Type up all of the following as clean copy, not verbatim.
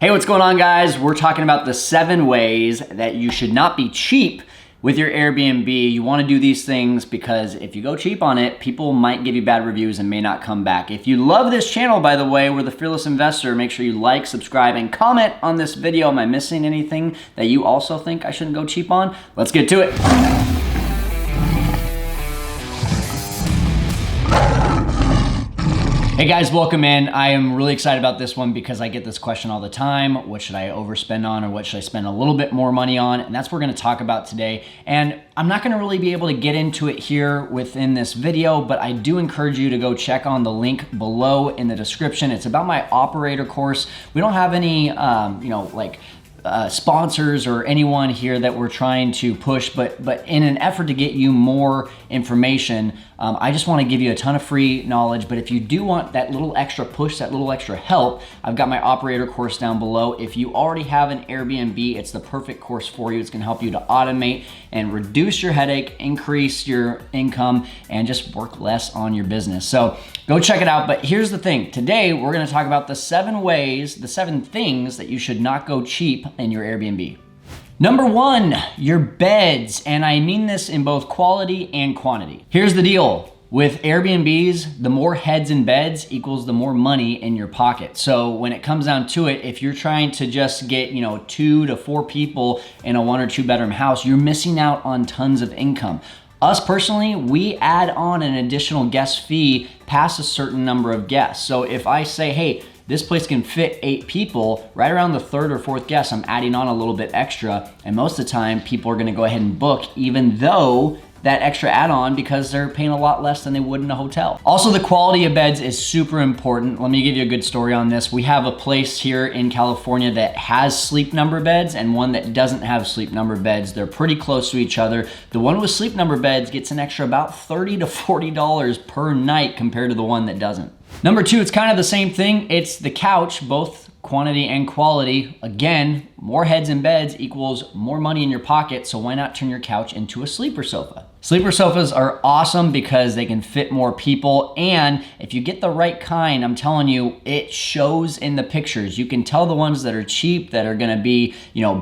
Hey, what's going on, guys? We're talking about the 7 ways that you should not be cheap with your Airbnb. You want to do these things because if you go cheap on it, people might give you bad reviews and may not come back. If you love this channel, by the way, we're the Fearless Investor. Make sure you like, subscribe, and comment on this video. Am I missing anything that you also think I shouldn't go cheap on? Let's get to it. Hey guys, welcome in. I am really excited about this one because I get this question all the time. What should I overspend on, or what should I spend a little bit more money on? And that's what we're gonna talk about today. And I'm not gonna really be able to get into it here within this video, but I do encourage you to go check on the link below in the description. It's about my operator course. We don't have any, sponsors or anyone here that we're trying to push, but in an effort to get you more information, I just want to give you a ton of free knowledge. But if you do want that little extra push, that little extra help, I've got my operator course down below. If you already have an Airbnb, it's the perfect course for you. It's going to help you to automate and reduce your headache, increase your income, and just work less on your business. So go check it out. But here's the thing. Today, we're going to talk about the 7 ways, the 7 things that you should not go cheap in your Airbnb. Number 1, your beds. And I mean this in both quality and quantity. Here's the deal. With Airbnbs, the more heads in beds equals the more money in your pocket. So when it comes down to it, if you're trying to just get, 2 to 4 people in a 1 or 2 bedroom house, you're missing out on tons of income. Us personally, we add on an additional guest fee past a certain number of guests. So if I say, hey, this place can fit 8 people, right around the 3rd or 4th guest, I'm adding on a little bit extra. And most of the time, people are gonna go ahead and book, even though that extra add-on, because they're paying a lot less than they would in a hotel. Also, the quality of beds is super important. Let me give you a good story on this. We have a place here in California that has sleep number beds and one that doesn't have sleep number beds. They're pretty close to each other. The one with sleep number beds gets an extra about $30 to $40 per night compared to the one that doesn't. Number 2, it's kind of the same thing. It's the couch, both quantity and quality. Again, more heads in beds equals more money in your pocket, so why not turn your couch into a sleeper sofa? Sleeper sofas are awesome because they can fit more people, and if you get the right kind, I'm telling you, it shows in the pictures. You can tell the ones that are cheap, that are gonna be,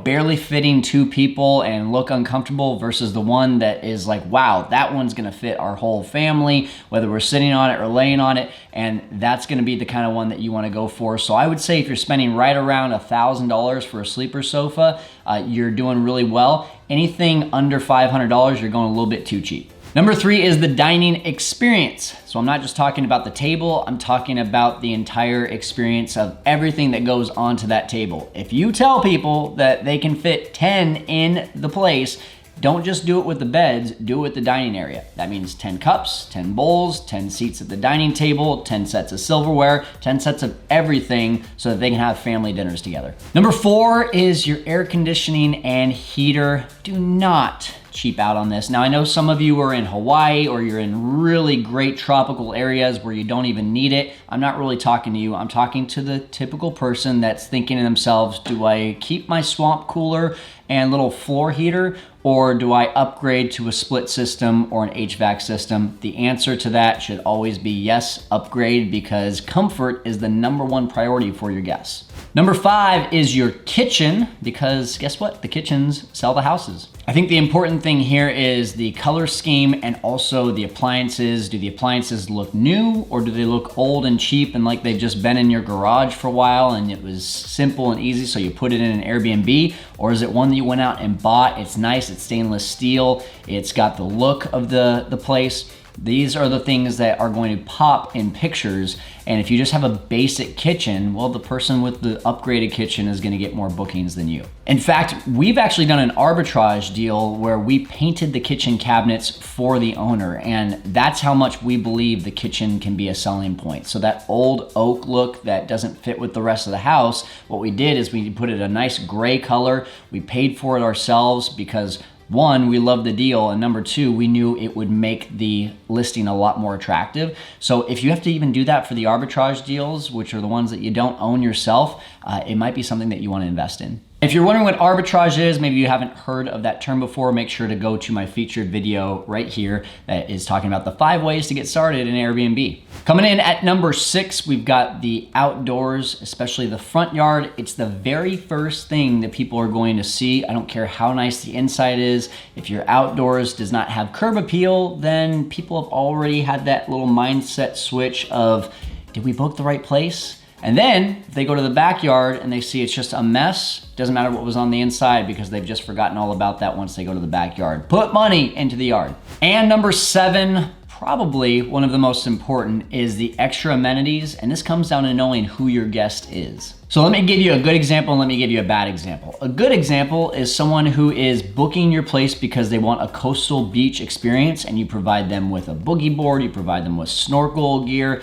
barely fitting 2 people and look uncomfortable, versus the one that is like, wow, that one's gonna fit our whole family, whether we're sitting on it or laying on it, and that's gonna be the kind of one that you wanna go for. So I would say if you're spending right around $1,000 for a sleeper sofa, you're doing really well. Anything under $500, you're going a little bit too cheap. Number 3 is the dining experience. So I'm not just talking about the table, I'm talking about the entire experience of everything that goes onto that table. If you tell people that they can fit 10 in the place, don't just do it with the beds, do it with the dining area. That means 10 cups, 10 bowls, 10 seats at the dining table, 10 sets of silverware, 10 sets of everything so that they can have family dinners together. Number 4 is your air conditioning and heater. Do not cheap out on this. Now, I know some of you are in Hawaii or you're in really great tropical areas where you don't even need it. I'm not really talking to you. I'm talking to the typical person that's thinking to themselves, do I keep my swamp cooler and little floor heater, or do I upgrade to a split system or an HVAC system? The answer to that should always be yes, upgrade, because comfort is the number 1 priority for your guests. Number 5 is your kitchen, because guess what? The kitchens sell the houses. I think the important thing here is the color scheme and also the appliances. Do the appliances look new, or do they look old and cheap and like they've just been in your garage for a while and it was simple and easy so you put it in an Airbnb? Or is it one that you went out and bought? It's nice, it's stainless steel, it's got the look of the place. These are the things that are going to pop in pictures. And if you just have a basic kitchen, well, the person with the upgraded kitchen is gonna get more bookings than you. In fact, we've actually done an arbitrage deal where we painted the kitchen cabinets for the owner, and that's how much we believe the kitchen can be a selling point. So that old oak look that doesn't fit with the rest of the house, what we did is we put it a nice gray color. We paid for it ourselves because 1, we loved the deal, and number 2, we knew it would make the listing a lot more attractive. So if you have to even do that for the arbitrage deals, which are the ones that you don't own yourself, it might be something that you want to invest in. If you're wondering what arbitrage is, maybe you haven't heard of that term before, make sure to go to my featured video right here that is talking about the 5 ways to get started in Airbnb. Coming in at number 6, we've got the outdoors, especially the front yard. It's the very first thing that people are going to see. I don't care how nice the inside is. If your outdoors does not have curb appeal, then people have already had that little mindset switch of, did we book the right place? And then if they go to the backyard and they see it's just a mess, doesn't matter what was on the inside because they've just forgotten all about that once they go to the backyard. Put money into the yard. And number 7, probably one of the most important, is the extra amenities. And this comes down to knowing who your guest is. So let me give you a good example and let me give you a bad example. A good example is someone who is booking your place because they want a coastal beach experience, and you provide them with a boogie board, you provide them with snorkel gear,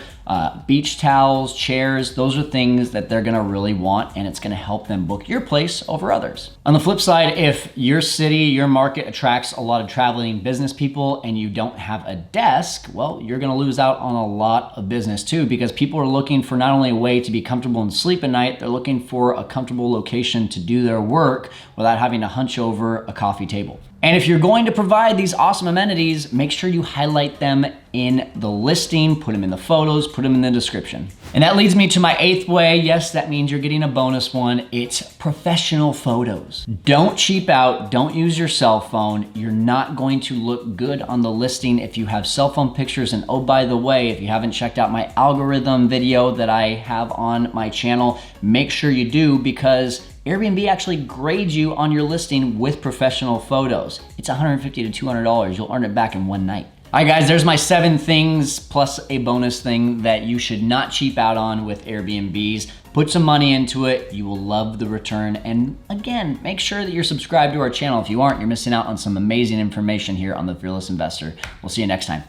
beach towels, chairs. Those are things that they're gonna really want, and it's gonna help them book your place over others. On the flip side, if your city, your market attracts a lot of traveling business people and you don't have a desk, well, you're gonna lose out on a lot of business too, because people are looking for not only a way to be comfortable and sleep at night, they're looking for a comfortable location to do their work without having to hunch over a coffee table. And if you're going to provide these awesome amenities, make sure you highlight them in the listing, put them in the photos, put them in the description. And that leads me to my 8th way. Yes, that means you're getting a bonus one. It's professional photos. Don't cheap out, don't use your cell phone. You're not going to look good on the listing if you have cell phone pictures. And oh, by the way, if you haven't checked out my algorithm video that I have on my channel, make sure you do, because Airbnb actually grades you on your listing with professional photos. It's $150 to $200. You'll earn it back in one night. All right, guys, there's my 7 things plus a bonus thing that you should not cheap out on with Airbnbs. Put some money into it. You will love the return. And again, make sure that you're subscribed to our channel. If you aren't, you're missing out on some amazing information here on The Fearless Investor. We'll see you next time.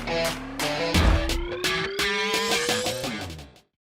Yeah.